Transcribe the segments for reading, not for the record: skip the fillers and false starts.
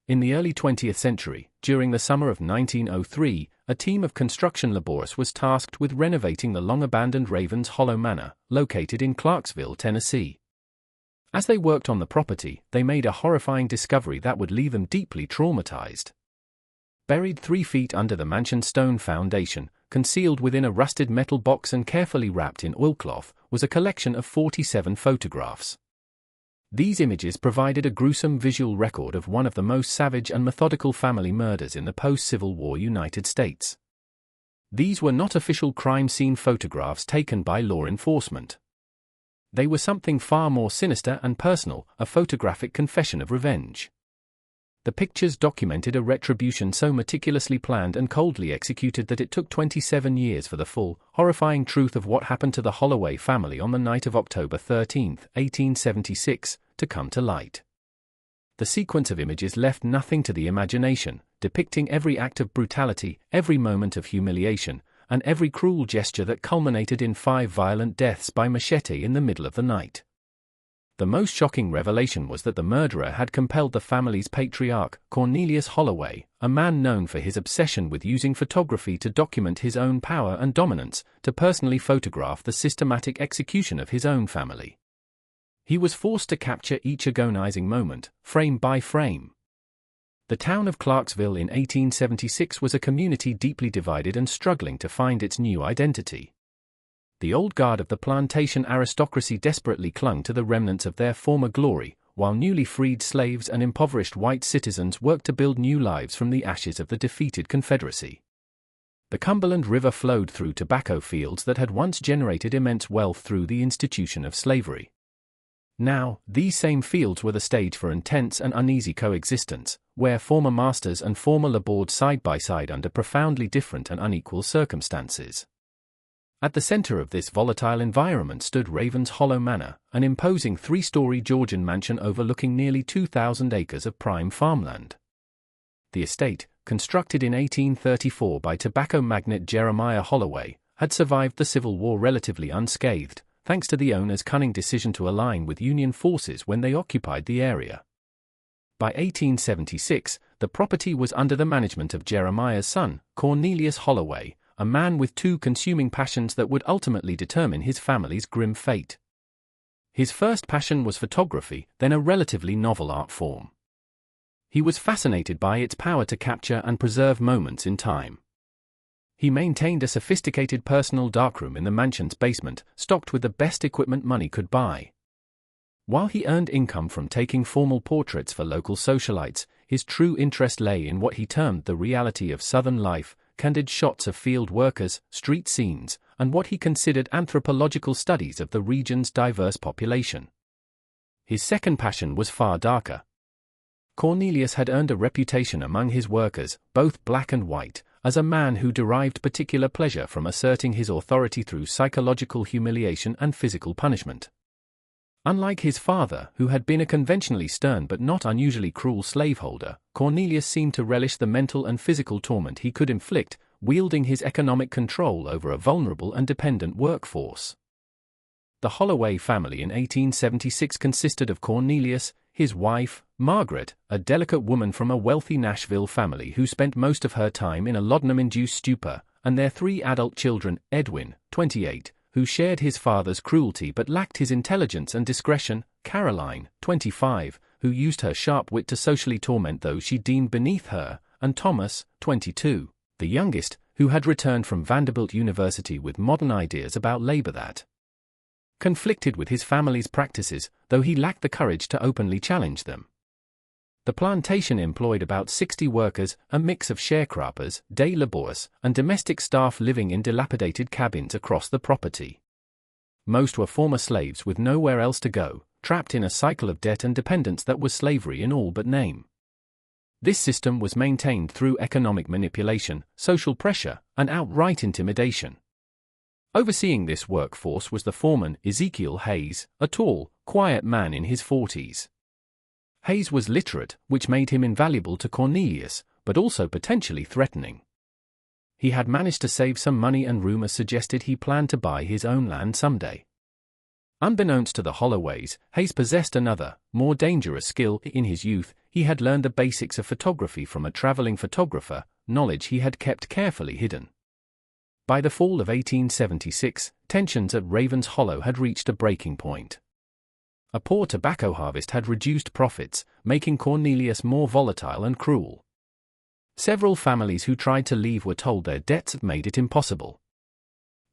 In the early 20th century, during the summer of 1903, a team of construction laborists was tasked with renovating the long-abandoned Ravenshollow Manor, located in Clarksville, Tennessee. As they worked on the property, they made a horrifying discovery that would leave them deeply traumatized. Buried 3 feet under the mansion's stone foundation, concealed within a rusted metal box and carefully wrapped in oilcloth, was a collection of 47 photographs. These images provided a gruesome visual record of one of the most savage and methodical family murders in the post-Civil War United States. These were not official crime scene photographs taken by law enforcement. They were something far more sinister and personal, a photographic confession of revenge. The pictures documented a retribution so meticulously planned and coldly executed that it took 27 years for the full, horrifying truth of what happened to the Holloway family on the night of October 13, 1876, to come to light. The sequence of images left nothing to the imagination, depicting every act of brutality, every moment of humiliation, and every cruel gesture that culminated in 5 violent deaths by machete in the middle of the night. The most shocking revelation was that the murderer had compelled the family's patriarch, Cornelius Holloway, a man known for his obsession with using photography to document his own power and dominance, to personally photograph the systematic execution of his own family. He was forced to capture each agonizing moment, frame by frame. The town of Clarksville in 1876 was a community deeply divided and struggling to find its new identity. The old guard of the plantation aristocracy desperately clung to the remnants of their former glory, while newly freed slaves and impoverished white citizens worked to build new lives from the ashes of the defeated Confederacy. The Cumberland River flowed through tobacco fields that had once generated immense wealth through the institution of slavery. Now, these same fields were the stage for intense and uneasy coexistence, where former masters and former labored side by side under profoundly different and unequal circumstances. At the center of this volatile environment stood Ravenshollow Manor, an imposing 3-story Georgian mansion overlooking nearly 2,000 acres of prime farmland. The estate, constructed in 1834 by tobacco magnate Jeremiah Holloway, had survived the Civil War relatively unscathed, thanks to the owner's cunning decision to align with Union forces when they occupied the area. By 1876, the property was under the management of Jeremiah's son, Cornelius Holloway, a man with 2 consuming passions that would ultimately determine his family's grim fate. His first passion was photography, then a relatively novel art form. He was fascinated by its power to capture and preserve moments in time. He maintained a sophisticated personal darkroom in the mansion's basement, stocked with the best equipment money could buy. While he earned income from taking formal portraits for local socialites, his true interest lay in what he termed the reality of Southern life, candid shots of field workers, street scenes, and what he considered anthropological studies of the region's diverse population. His second passion was far darker. Cornelius had earned a reputation among his workers, both black and white, as a man who derived particular pleasure from asserting his authority through psychological humiliation and physical punishment. Unlike his father, who had been a conventionally stern but not unusually cruel slaveholder, Cornelius seemed to relish the mental and physical torment he could inflict, wielding his economic control over a vulnerable and dependent workforce. The Holloway family in 1876 consisted of Cornelius, his wife, Margaret, a delicate woman from a wealthy Nashville family who spent most of her time in a laudanum-induced stupor, and their 3 adult children, Edwin, 28, who shared his father's cruelty but lacked his intelligence and discretion, Caroline, 25, who used her sharp wit to socially torment those she deemed beneath her, and Thomas, 22, the youngest, who had returned from Vanderbilt University with modern ideas about labor that conflicted with his family's practices, though he lacked the courage to openly challenge them. The plantation employed about 60 workers, a mix of sharecroppers, day laborers, and domestic staff living in dilapidated cabins across the property. Most were former slaves with nowhere else to go, trapped in a cycle of debt and dependence that was slavery in all but name. This system was maintained through economic manipulation, social pressure, and outright intimidation. Overseeing this workforce was the foreman, Ezekiel Hayes, a tall, quiet man in his 40s. Hayes was literate, which made him invaluable to Cornelius, but also potentially threatening. He had managed to save some money and rumors suggested he planned to buy his own land someday. Unbeknownst to the Holloways, Hayes possessed another, more dangerous skill. In his youth, he had learned the basics of photography from a traveling photographer, knowledge he had kept carefully hidden. By the fall of 1876, tensions at Ravenshollow had reached a breaking point. A poor tobacco harvest had reduced profits, making Cornelius more volatile and cruel. Several families who tried to leave were told their debts had made it impossible.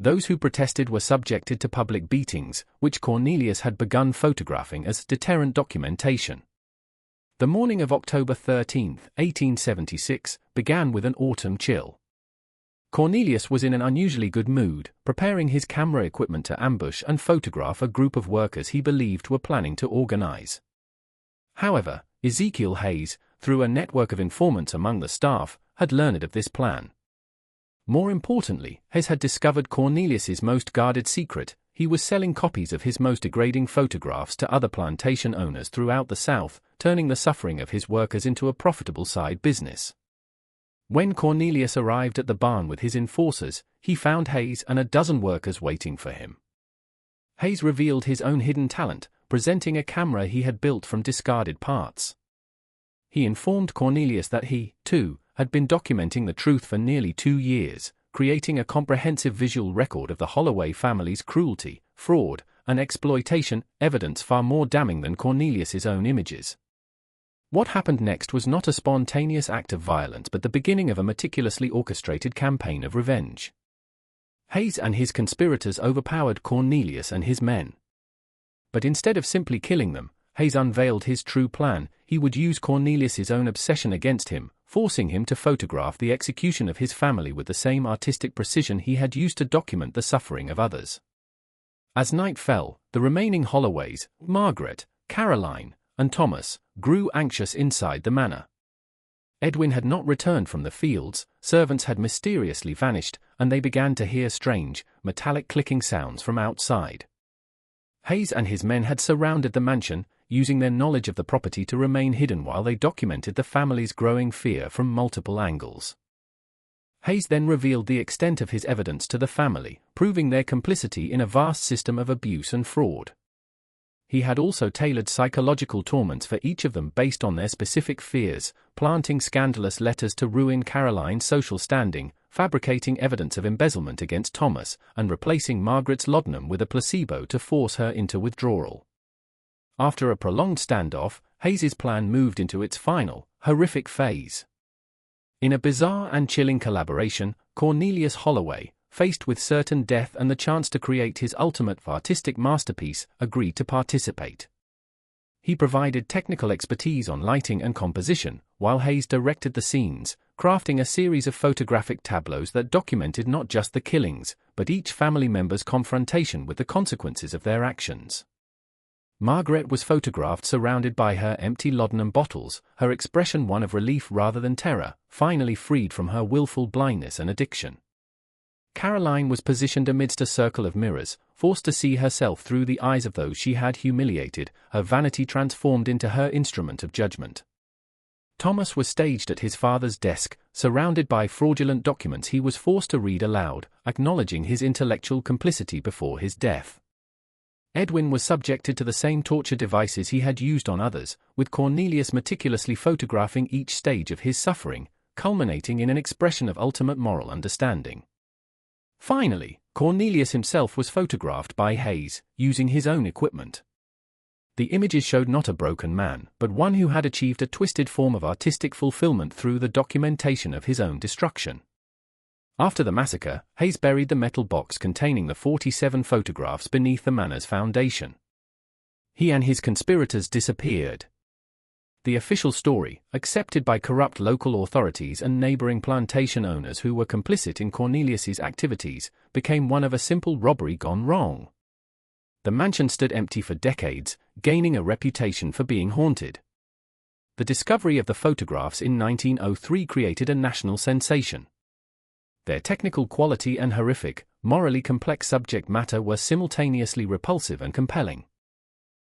Those who protested were subjected to public beatings, which Cornelius had begun photographing as deterrent documentation. The morning of October 13, 1876, began with an autumn chill. Cornelius was in an unusually good mood, preparing his camera equipment to ambush and photograph a group of workers he believed were planning to organize. However, Ezekiel Hayes, through a network of informants among the staff, had learned of this plan. More importantly, Hayes had discovered Cornelius's most guarded secret. He was selling copies of his most degrading photographs to other plantation owners throughout the South, turning the suffering of his workers into a profitable side business. When Cornelius arrived at the barn with his enforcers, he found Hayes and a dozen workers waiting for him. Hayes revealed his own hidden talent, presenting a camera he had built from discarded parts. He informed Cornelius that he, too, had been documenting the truth for nearly 2 years, creating a comprehensive visual record of the Holloway family's cruelty, fraud, and exploitation, evidence far more damning than Cornelius's own images. What happened next was not a spontaneous act of violence but the beginning of a meticulously orchestrated campaign of revenge. Hayes and his conspirators overpowered Cornelius and his men. But instead of simply killing them, Hayes unveiled his true plan. He would use Cornelius's own obsession against him, forcing him to photograph the execution of his family with the same artistic precision he had used to document the suffering of others. As night fell, the remaining Holloways, Margaret, Caroline, and Thomas, grew anxious inside the manor. Edwin had not returned from the fields, servants had mysteriously vanished, and they began to hear strange, metallic clicking sounds from outside. Hayes and his men had surrounded the mansion, using their knowledge of the property to remain hidden while they documented the family's growing fear from multiple angles. Hayes then revealed the extent of his evidence to the family, proving their complicity in a vast system of abuse and fraud. He had also tailored psychological torments for each of them based on their specific fears, planting scandalous letters to ruin Caroline's social standing, fabricating evidence of embezzlement against Thomas, and replacing Margaret's laudanum with a placebo to force her into withdrawal. After a prolonged standoff, Hayes's plan moved into its final, horrific phase. In a bizarre and chilling collaboration, Cornelius Holloway, faced with certain death and the chance to create his ultimate artistic masterpiece, agreed to participate. He provided technical expertise on lighting and composition, while Hayes directed the scenes, crafting a series of photographic tableaus that documented not just the killings, but each family member's confrontation with the consequences of their actions. Margaret was photographed surrounded by her empty laudanum bottles, her expression one of relief rather than terror, finally freed from her willful blindness and addiction. Caroline was positioned amidst a circle of mirrors, forced to see herself through the eyes of those she had humiliated, her vanity transformed into her instrument of judgment. Thomas was staged at his father's desk, surrounded by fraudulent documents he was forced to read aloud, acknowledging his intellectual complicity before his death. Edwin was subjected to the same torture devices he had used on others, with Cornelius meticulously photographing each stage of his suffering, culminating in an expression of ultimate moral understanding. Finally, Cornelius himself was photographed by Hayes, using his own equipment. The images showed not a broken man, but one who had achieved a twisted form of artistic fulfillment through the documentation of his own destruction. After the massacre, Hayes buried the metal box containing the 47 photographs beneath the manor's foundation. He and his conspirators disappeared. The official story, accepted by corrupt local authorities and neighboring plantation owners who were complicit in Cornelius's activities, became one of a simple robbery gone wrong. The mansion stood empty for decades, gaining a reputation for being haunted. The discovery of the photographs in 1903 created a national sensation. Their technical quality and horrific, morally complex subject matter were simultaneously repulsive and compelling.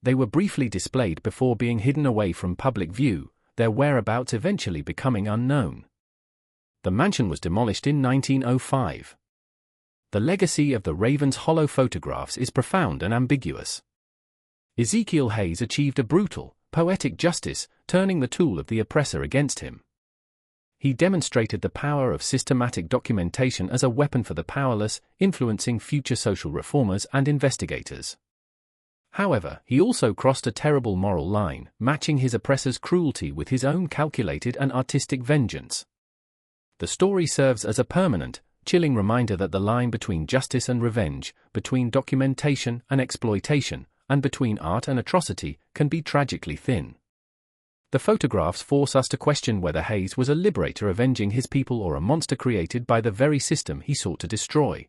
They were briefly displayed before being hidden away from public view, their whereabouts eventually becoming unknown. The mansion was demolished in 1905. The legacy of the Ravenshollow photographs is profound and ambiguous. Ezekiel Hayes achieved a brutal, poetic justice, turning the tool of the oppressor against him. He demonstrated the power of systematic documentation as a weapon for the powerless, influencing future social reformers and investigators. However, he also crossed a terrible moral line, matching his oppressor's cruelty with his own calculated and artistic vengeance. The story serves as a permanent, chilling reminder that the line between justice and revenge, between documentation and exploitation, and between art and atrocity, can be tragically thin. The photographs force us to question whether Hayes was a liberator avenging his people or a monster created by the very system he sought to destroy.